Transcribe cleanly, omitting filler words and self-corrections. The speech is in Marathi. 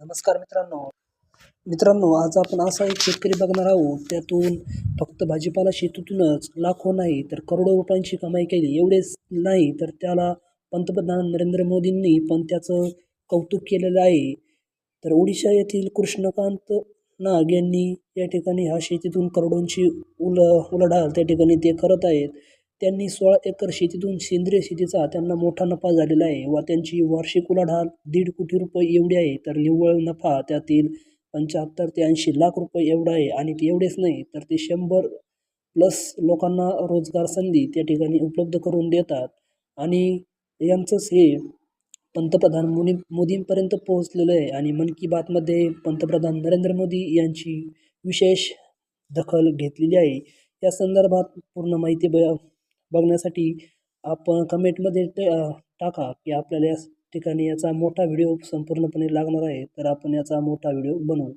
नमस्कार मित्रांनो, आज आपण असा एक शेतकरी बघणार आहोत. त्यातून फक्त भाजीपाला शेतीतूनच लाखो नाही तर करोडो रुपयांची कमाई केली. एवढेच नाही तर त्याला पंतप्रधान नरेंद्र मोदींनी पण त्याचं कौतुक केलेलं आहे. तर ओडिशा येथील कृष्णकांत नाग यांनी या ठिकाणी ह्या शेतीतून करोडोंची उलाढाल त्या ठिकाणी ते करत आहेत. त्यांनी 16 एकर शेतीतून सेंद्रिय शेतीचा त्यांना मोठा नफा झालेला आहे व त्यांची वार्षिक उलाढाल 1.5 कोटी रुपये एवढी आहे. तर निव्वळ नफा त्यातील 75 ते 80 लाख रुपये एवढा आहे आणि ते एवढेच नाही तर ते 100 प्लस लोकांना रोजगार संधी त्या ठिकाणी उपलब्ध करून देतात आणि यांचंच हे पंतप्रधान मोदींपर्यंत पोहोचलेलं आहे. आणि मन की बातमध्ये पंतप्रधान नरेंद्र मोदी यांची विशेष दखल घेतलेली आहे. या संदर्भात पूर्ण माहिती बघण्यासाठी आपण कमेंटमध्ये टाका की आपल्याला या ठिकाणी याचा मोठा व्हिडिओ संपूर्णपणे लागणार आहे. तर आपण याचा मोठा व्हिडिओ बनवू.